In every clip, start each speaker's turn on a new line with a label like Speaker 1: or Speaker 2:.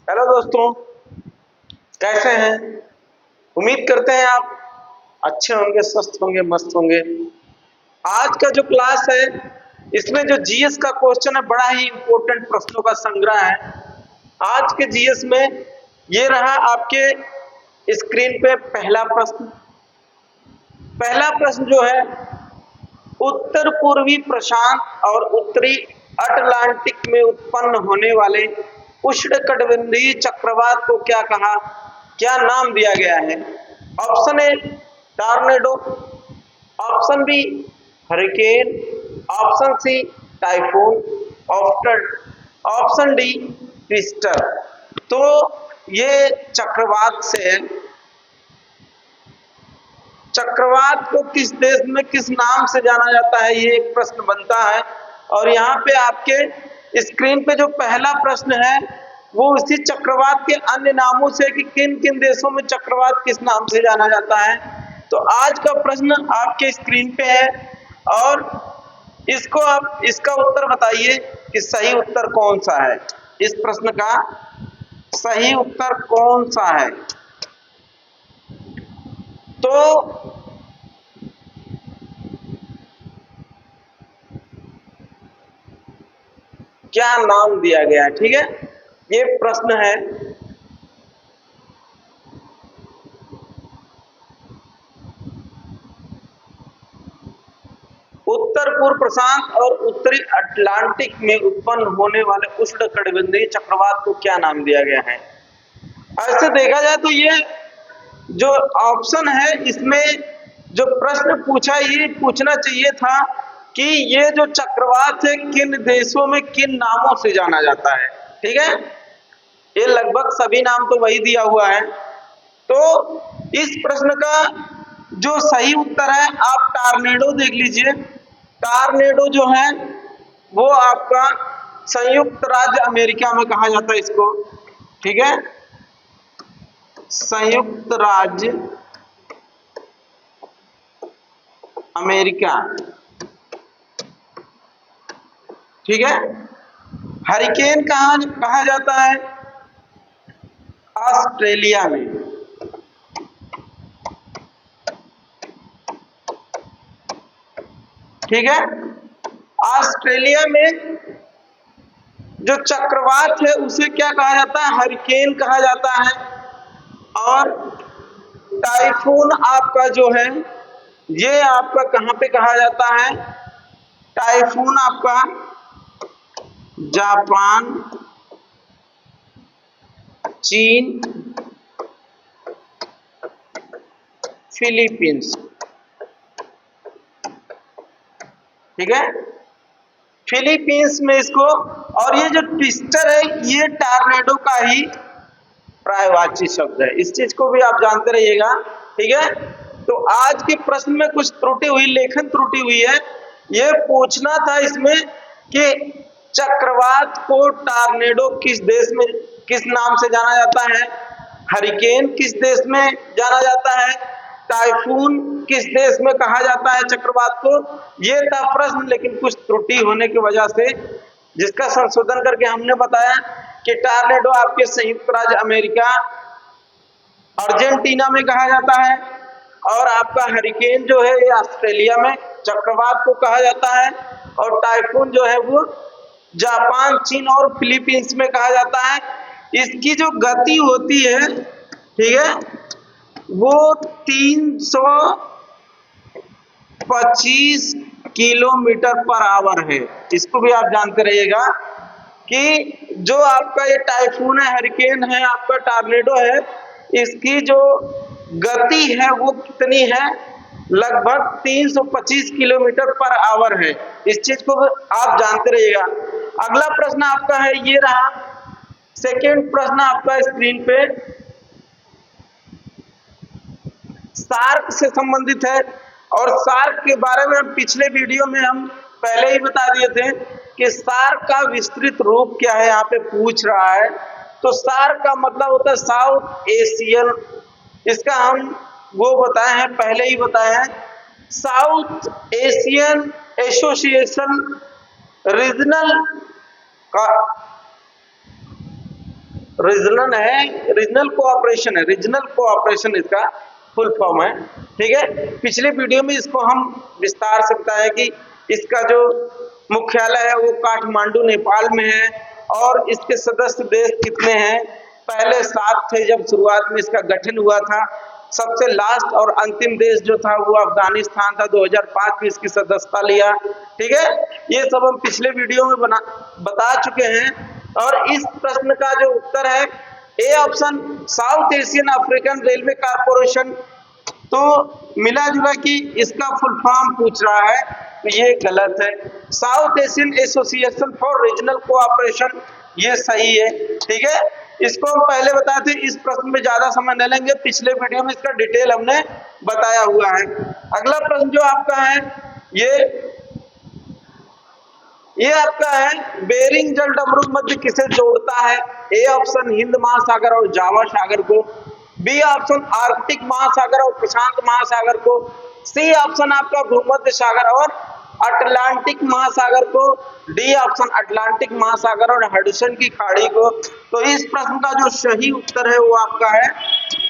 Speaker 1: Hello दोस्तों, कैसे हैं? उम्मीद करते हैं आप अच्छे होंगे, स्वस्थ होंगे, मस्त होंगे। आज का जो क्लास है इसमें जो जीएस का क्वेश्चन है, बड़ा ही इंपॉर्टेंट प्रश्नों का संग्रह है। आज के जीएस में ये रहा आपके स्क्रीन पे पहला प्रश्न। पहला प्रश्न जो है, उत्तर पूर्वी प्रशांत और उत्तरी अटलांटिक में उत्पन्न होने वाले उष्णकटिबंधीय चक्रवात को क्या नाम दिया गया है? Option A tornado, option B hurricane, option C typhoon, option D twister. तो ये चक्रवात से है। चक्रवात को किस देश में किस नाम से जाना जाता है, ये एक प्रश्न बनता है। और यहाँ पे आपके स्क्रीन पे जो पहला प्रश्न है वो उसी चक्रवात के अन्य नामों से कि किन किन देशों में चक्रवात किस नाम से जाना जाता है। तो आज का प्रश्न आपके स्क्रीन पे है और इसको आप इसका उत्तर बताइए कि सही उत्तर कौन सा है। इस प्रश्न का सही उत्तर कौन सा है? तो क्या नाम दिया गया है? ठीक है, ये प्रश्न है। उत्तर पूर्व प्रशांत और उत्तरी अटलांटिक में उत्पन्न होने वाले उष्णकटिबंधीय चक्रवात को क्या नाम दिया गया है? ऐसे देखा जाए तो ये जो ऑप्शन है इसमें जो प्रश्न पूछा, ये पूछना चाहिए था कि ये जो चक्रवात है किन देशों में किन नामों से जाना जाता है। ठीक है, ये लगभग सभी नाम तो वही दिया हुआ है। तो इस प्रश्न का जो सही उत्तर है, आप टॉर्नेडो देख लीजिए। टॉर्नेडो जो है वो आपका संयुक्त राज्य अमेरिका में कहा जाता है इसको। ठीक है, संयुक्त राज्य अमेरिका। ठीक है, हरिकेन कहा जाता है ऑस्ट्रेलिया में। ठीक है, ऑस्ट्रेलिया में जो चक्रवात है उसे क्या कहा जाता है? हरिकेन कहा जाता है। और टाइफून आपका जो है ये आपका कहां पे कहा जाता है? टाइफून आपका जापान, चीन, फिलीपींस। ठीक है, फिलीपींस में इसको। और ये जो ट्विस्टर है ये टॉर्नेडो का ही पर्यायवाची शब्द है, इस चीज को भी आप जानते रहिएगा। ठीक है, तो आज के प्रश्न में कुछ त्रुटि हुई, लेखन त्रुटि हुई है। ये पूछना था इसमें कि चक्रवात को टॉर्नेडो किस देश में किस नाम से जाना जाता है, हरिकेन किस देश में जाना जाता है, टाइफून किस देश में कहा जाता है चक्रवात को। ये था प्रश्न, लेकिन कुछ त्रुटि होने की वजह से जिसका संशोधन करके हमने बताया कि टॉर्नेडो आपके संयुक्त राज्य अमेरिका, अर्जेंटीना में कहा जाता है। और आपका हरिकेन जो है ये ऑस्ट्रेलिया में चक्रवात को कहा जाता है। और टाइफून जो है वो जापान, चीन और फिलीपींस में कहा जाता है। इसकी जो गति होती है, ठीक है, वो 325 किलोमीटर पर आवर है। इसको भी आप जानते रहिएगा कि जो आपका ये टाइफून है, हरिकेन है, आपका टॉर्नेडो है, इसकी जो गति है वो कितनी है? लगभग 325 किलोमीटर पर आवर है। इस चीज को आप जानते रहिएगा। अगला प्रश्न आपका है, ये रहा सेकेंड प्रश्न आपका स्क्रीन पे, सार्क से संबंधित है। और सार्क के बारे में हम पिछले वीडियो में हम पहले ही बता दिए थे कि सार्क का विस्तृत रूप क्या है, यहाँ पे पूछ रहा है। तो सार्क का मतलब होता है साउथ एशियन, इसका हम वो बताए हैं, पहले ही बताए हैं, south Asian association regional regional है, रीजनल कोऑपरेशन है, रीजनल कोऑपरेशन इसका फुल फॉर्म है। ठीक है, पिछले वीडियो में इसको हम विस्तार से बताया कि इसका जो मुख्यालय है वो काठमांडू नेपाल में है और इसके सदस्य देश कितने हैं। पहले 7 थे जब शुरुआत में इसका गठन हुआ था। सबसे लास्ट और अंतिम देश जो था वो अफगानिस्तान था, 2005 में इसकी सदस्यता लिया। ठीक है, ये सब हम पिछले वीडियो में बता चुके हैं। और इस प्रश्न का जो उत्तर है A option, south Asian African railway corporation. तो मिला जुला कि इसका फुल फॉर्म पूछ रहा है, तो ये गलत है। South Asian association for regional cooperation, ये सही है। ठीक है, इसको हम पहले बताए थे, इस प्रश्न में ज्यादा समय न लेंगे, पिछले वीडियो में इसका डिटेल हमने बताया हुआ है। अगला प्रश्न जो आपका है ये आपका है, बेरिंग जल डमरू मध्य किसे जोड़ता है। ए ऑप्शन हिंद महासागर और जावा सागर को, बी ऑप्शन आर्कटिक महासागर और प्रशांत महासागर को, सी ऑप्शन आपका भूमध्य सागर और अटलांटिक महासागर को, डी ऑप्शन अटलांटिक महासागर और हडसन की खाड़ी को। तो इस प्रश्न का जो सही उत्तर है वो आपका है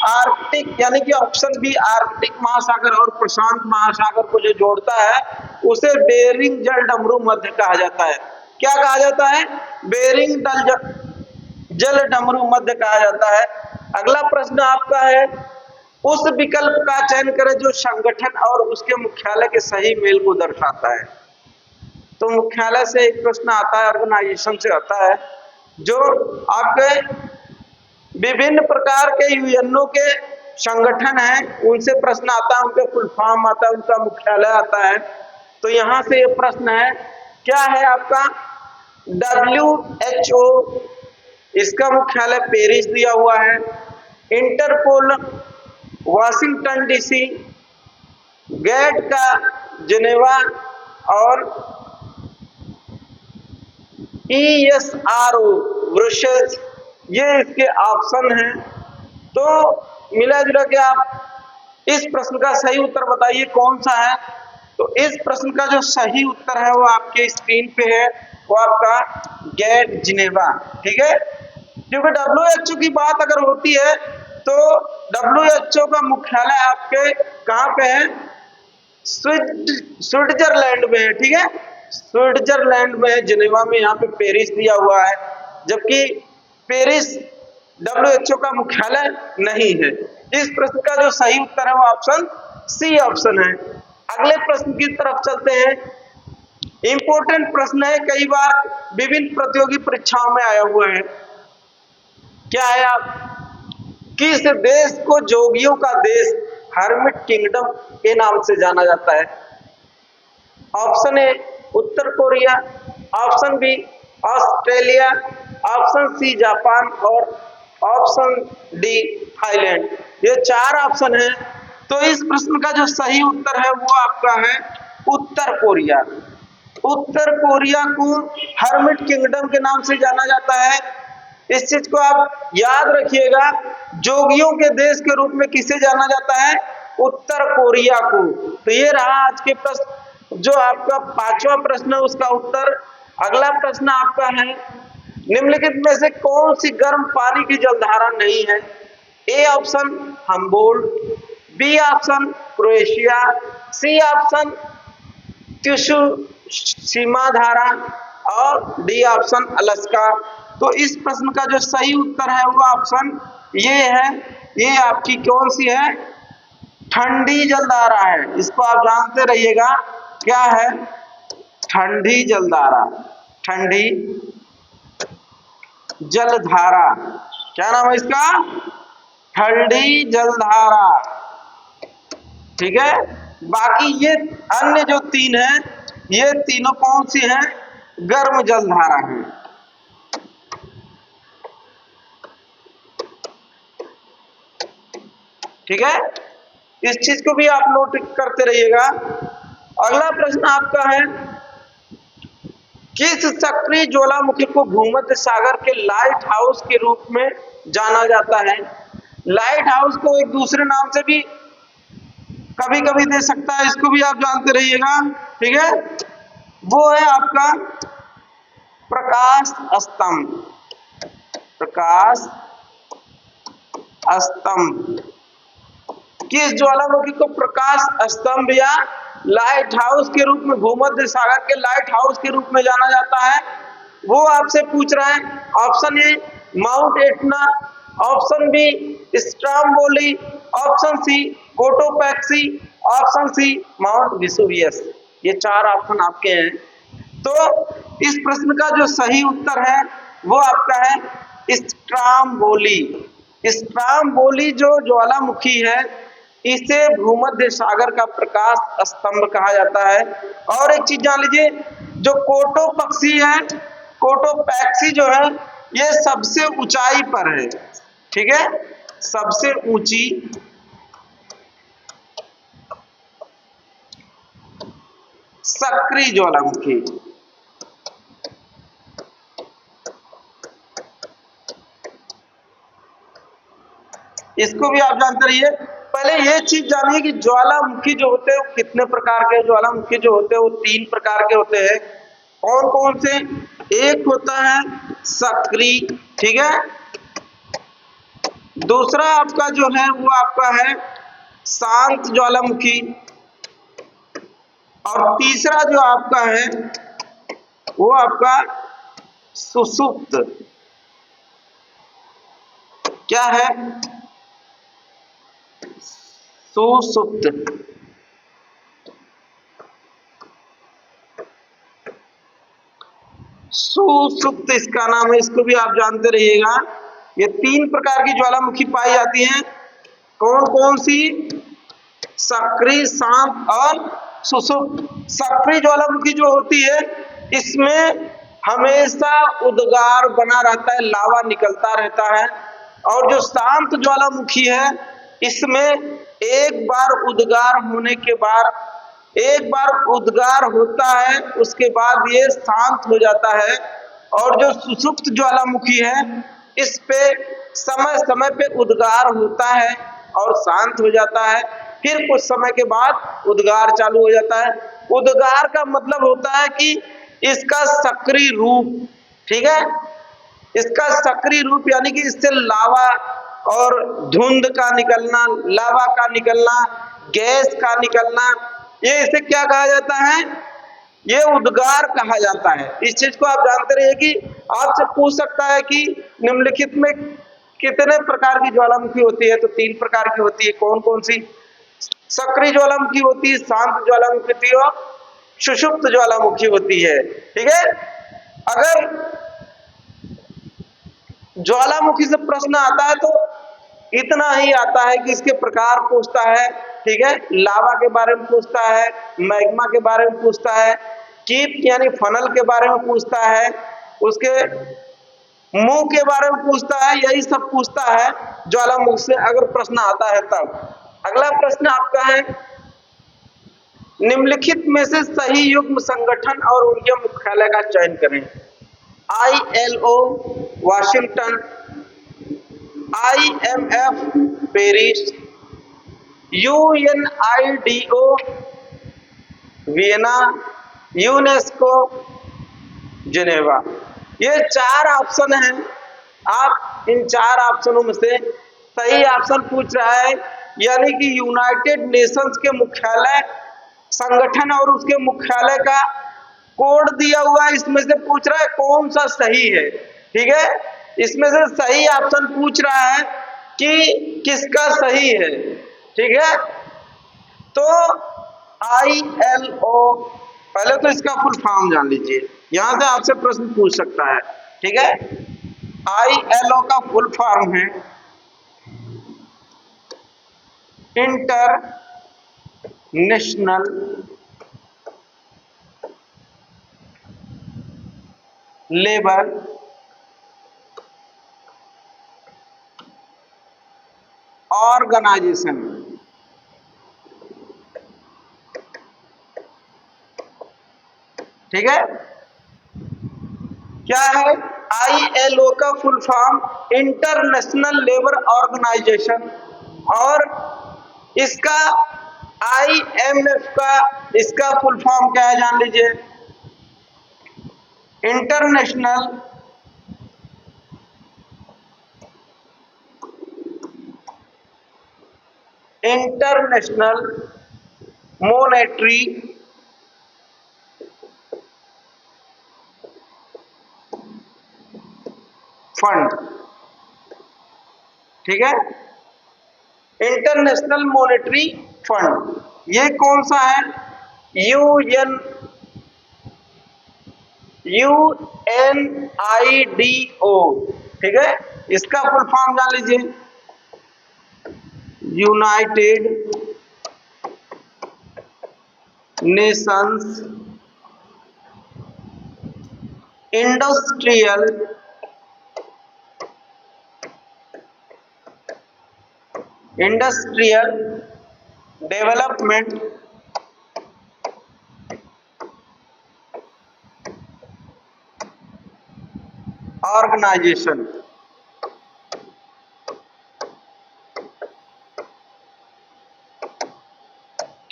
Speaker 1: आर्कटिक, यानी कि ऑप्शन बी आर्कटिक महासागर और प्रशांत महासागर को जो जोड़ता है उसे बेरिंग जल डमरू मध्य कहा जाता है। क्या कहा जाता है? बेरिंग जल डमरू मध्य कहा जाता है। अगला प्रश्न आपका है, उस विकल्प का चयन करें जो संगठन और उसके मुख्यालय के सही मेल को दर्शाता है। तो मुख्यालय से एक प्रश्न आता है, ऑर्गेनाइजेशन से आता है, जो आपके विभिन्न प्रकार के यूएनओ के संगठन हैं उनसे प्रश्न आता है, उनके फुल फॉर्म आता है, उनका मुख्यालय आता है। तो यहां से ये प्रश्न है, क्या है आपका WHO, इसका मुख्यालय पेरिस दिया हुआ है। इंटरपोल वाशिंगटन DC, गेट का जिनेवा और ESRO ब्रुसेल्स, ये इसके ऑप्शन हैं। तो मिला जुला के आप इस प्रश्न का सही उत्तर बताइए कौन सा है। तो इस प्रश्न का जो सही उत्तर है वो आपके स्क्रीन पे है, वो आपका गेट जिनेवा। ठीक है, क्योंकि WHO की बात अगर होती है तो WHO का मुख्यालय आपके कहाँ पे है? स्विट्जरलैंड में है। ठीक है, स्विट्जरलैंड में जिनेवा में, यहाँ पे पेरिस दिया हुआ है, जबकि पेरिस WHO का मुख्यालय नहीं है। इस प्रश्न का जो सही उत्तर है वो ऑप्शन सी ऑप्शन है। अगले प्रश्न की तरफ चलते हैं। इंपॉर्टेंट प्रश्न है, कई बार विभिन्न प्रतियोगी परीक्षाओं में आया हुआ है। क्या है आप, किस देश को जोगियों का देश हर्मिट किंगडम के नाम से जाना जाता है। ऑप्शन ए उत्तर Korea, option B Australia, option C Japan और ऑप्शन डी थाईलैंड। ये 4 ऑप्शन है। तो इस प्रश्न का जो सही उत्तर है वो आपका है उत्तर कोरिया। उत्तर कोरिया को हर्मिट किंगडम के नाम से जाना जाता है। इस चीज को आप याद रखिएगा, जोगियों के देश के रूप में किसे जाना जाता है? उत्तर कोरिया को। तो ये रहा आज के प्रश्न, जो आपका 5वां प्रश्न है उसका उत्तर। अगला प्रश्न आपका है, निम्नलिखित में से कौन सी गर्म पानी की जलधारा नहीं है। A option Humboldt, B option Croatia, C option Tsushima धारा और डी ऑप्शन अलास्का। तो इस प्रश्न का जो सही उत्तर है वो ऑप्शन ये है, ये आपकी कौन सी है? ठंडी जलधारा है। इसको आप जानते रहिएगा, क्या है? ठंडी जलधारा, ठंडी जलधारा। क्या नाम है इसका? ठंडी जलधारा। ठीक है, बाकी ये अन्य जो 3 हैं, ये तीनों कौन सी हैं? गर्म जलधारा हैं। ठीक है, इस चीज को भी आप नोट करते रहिएगा। अगला प्रश्न आपका है, किस सक्रिय ज्वालामुखी को भूमध्य सागर के लाइट हाउस के रूप में जाना जाता है। लाइट हाउस को एक दूसरे नाम से भी कभी कभी दे सकता है, इसको भी आप जानते रहिएगा। ठीक है, वो है आपका प्रकाश स्तंभ। प्रकाश स्तंभ। किस ज्वालामुखी को प्रकाश स्तंभ या लाइट हाउस के रूप में, भूमध्य सागर के लाइट हाउस के रूप में जाना जाता है, वो आपसे पूछ रहा है। Option A Mount Etna, option B Stromboli, option C Cotopaxi, option C Mount Vesuvius. ये चार ऑप्शन आपके हैं। तो इस प्रश्न का जो सही उत्तर है वो आपका है स्ट्रोम्बोली। स्ट्रोम्बोली जो ज्वालामुखी है इसे भूमध्य सागर का प्रकाश स्तंभ कहा जाता है। और एक चीज जान लीजिए, जो कोटोपैक्सी है, कोटोपैक्सी जो है ये सबसे ऊंचाई पर है, ठीक है, सबसे ऊंची सक्रिय ज्वालामुखी। इसको भी आप जानते रहिए। पहले ये चीज जानिए कि ज्वालामुखी जो होते हैं वो कितने प्रकार के, ज्वालामुखी जो होते हैं वो 3 प्रकार के होते हैं। कौन कौन से? एक होता है सक्रिय, ठीक है, दूसरा आपका जो है वो आपका है शांत ज्वालामुखी, और तीसरा जो आपका है वो आपका सुषुप्त। क्या है? सुषुप्त। सुषुप्त इसका नाम है, इसको भी आप जानते रहिएगा। ये 3 प्रकार की ज्वालामुखी पाई जाती हैं। कौन कौन सी? सक्रिय, शांत और सुषुप्त। सक्रिय ज्वालामुखी जो होती है इसमें हमेशा उद्गार बना रहता है, लावा निकलता रहता है। और जो शांत ज्वालामुखी है इसमें एक बार उद्गार होने के बाद, एक बार उद्गार होता है उसके बाद ये शांत हो जाता है। और जो सुषुप्त ज्वालामुखी है इस पे समय समय पे उद्गार होता है और शांत हो जाता है, फिर कुछ समय के बाद उद्गार चालू हो जाता है। उद्गार का मतलब होता है कि इसका सक्रिय रूप, ठीक है, इसका सक्रिय रूप यानी कि इससे लावा और धुंध का निकलना, लावा का निकलना, गैस का निकलना, ये इसे क्या कहा जाता है? ये उद्गार कहा जाता है। इस चीज को आप जानते रहिए कि आपसे पूछ सकता है कि निम्नलिखित में कितने प्रकार की ज्वालामुखी होती है, तो 3 प्रकार की होती है। कौन कौन सी? सक्रिय ज्वालामुखी होती है, शांत ज्वालामुखी होती है और सुषुप्त ज्वालामुखी होती है, ठीक है। अगर ज्वालामुखी से प्रश्न आता है तो इतना ही आता है कि इसके प्रकार पूछता है, ठीक है, लावा के बारे में पूछता है, मैग्मा के बारे में पूछता है, कीप यानी फनल के बारे में पूछता है, उसके मुंह के बारे में पूछता है, यही सब पूछता है ज्वालामुखी से अगर प्रश्न आता है तब। अगला प्रश्न आपका है, निम्नलिखित में से सही युग्म संगठन और उनके मुख्यालय का चयन करें। ILO Washington, IMF Paris, UNIDO Vienna, UNESCO Geneva. ये 4 ऑप्शन हैं। आप इन 4 ऑप्शनों में से सही ऑप्शन पूछ रहा है, यानी कि यूनाइटेड नेशंस के मुख्यालय, संगठन और उसके मुख्यालय का कोड दिया हुआ है, इसमें से पूछ रहा है कौन सा सही है, ठीक है। इसमें से सही ऑप्शन पूछ रहा है कि किसका सही है, ठीक है। तो ILO, पहले तो इसका फुल फॉर्म जान लीजिए, यहां से आपसे प्रश्न पूछ सकता है, ठीक है। ILO का फुल फॉर्म है इंटरनेशनल लेबर ऑर्गेनाइजेशन, ठीक है। क्या है? ILO का full form International Labour Organisation, और इसका IMF का इसका फुल फॉर्म क्या है जान लीजिए, इंटरनेशनल इंटरनेशनल मॉनेटरी फंड, ठीक है, इंटरनेशनल मॉनेटरी फंड, ये कौन सा है? UNIDO, ठीक है, इसका फुल फॉर्म जान लीजिए, United Nations Industrial Development Organisation,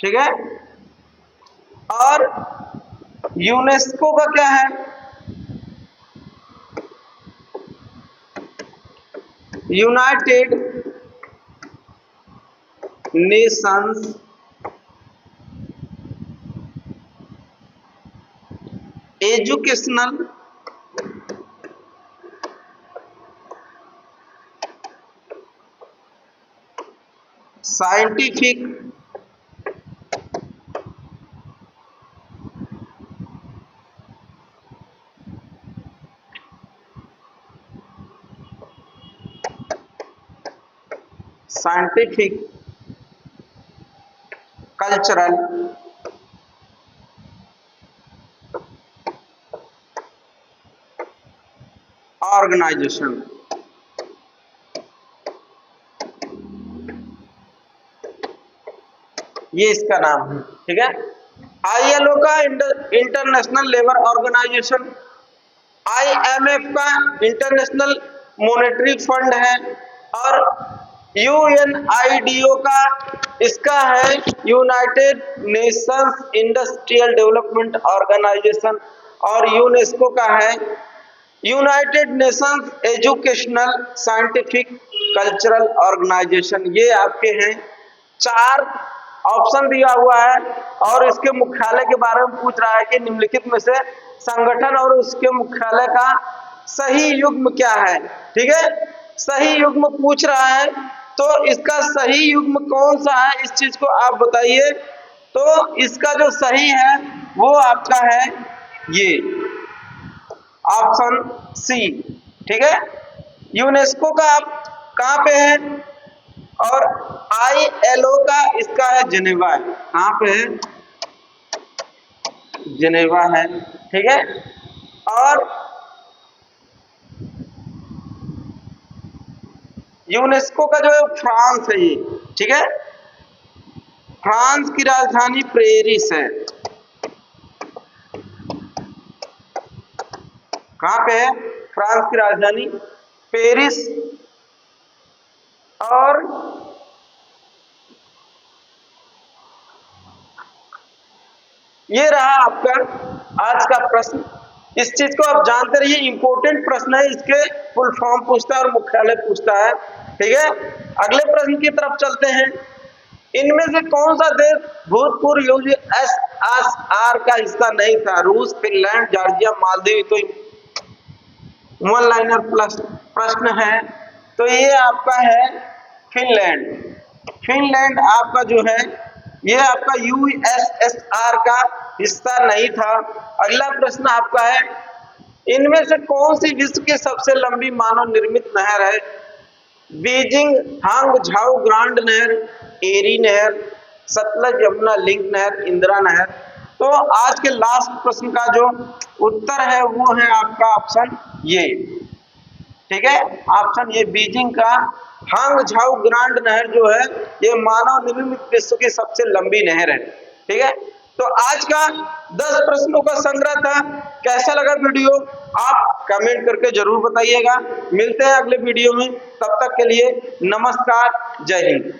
Speaker 1: ठीक है। और यूनेस्को का क्या है? United Nations Educational Scientific Cultural Organisation, ये इसका नाम है, ठीक है। ILO का इंटरनेशनल लेबर ऑर्गेनाइजेशन, IMF का इंटरनेशनल मॉनेटरी फंड है, और UNIDO का इसका है United Nations Industrial Development Organisation, और यूनेस्को का है United Nations Educational Scientific Cultural Organisation. ये आपके हैं 4 ऑप्शन दिया हुआ है, और इसके मुख्यालय के बारे में पूछ रहा है कि निम्नलिखित में से संगठन और उसके मुख्यालय का सही युग्म क्या है, ठीक है, सही युग्म पूछ रहा है, तो इसका सही युग्म कौन सा है, इस चीज को आप बताइए। तो इसका जो सही है वो आपका है ये ऑप्शन सी, ठीक है। यूनेस्को का आप कहाँ पे है, और ILO का इसका है जिनेवा है, कहाँ पे है, जिनेवा है, ठीक है। और यूनेस्को का जो है फ्रांस है ये, ठीक है, फ्रांस की राजधानी पेरिस है, कहाँ पे है, फ्रांस की राजधानी पेरिस। और ये रहा आपका आज का प्रश्न, इस चीज को आप जानते रहिए, इंपॉर्टेंट प्रश्न है, इसके फुल फॉर्म पूछता है और मुख्यालय पूछता है, ठीक है। अगले प्रश्न की तरफ चलते हैं। इनमें से कौन सा देश भूतपूर्व USSR का हिस्सा नहीं था? रूस, फिनलैंड, जॉर्जिया, मालदीव। तो 1 लाइनर प्लस प्रश्न है, तो ये आपका है फिनलैंड। फिनलैंड आपका जो है ये आपका USSR का हिस्सा नहीं था। अगला प्रश्न आपका है, इनमें से कौन सी विश्व की सबसे लंबी मानव निर्मित नहर है? बीजिंग हांगझाओ ग्रांड नहर, एरी नहर, सतलज यमुना लिंक नहर, इंदिरा नहर। तो आज के लास्ट प्रश्न का जो उत्तर है वो है आपका ऑप्शन ये, ठीक है, ऑप्शन ये बीजिंग का हांगझाओ ग्रांड नहर जो है ये मानव निर्मित विश्व की सबसे लंबी नहर है, ठीक है। तो आज का 10 प्रश्नों का संग्रह था। कैसा लगा वीडियो आप कमेंट करके जरूर बताइएगा। मिलते हैं अगले वीडियो में, तब तक के लिए नमस्कार, जय हिंद।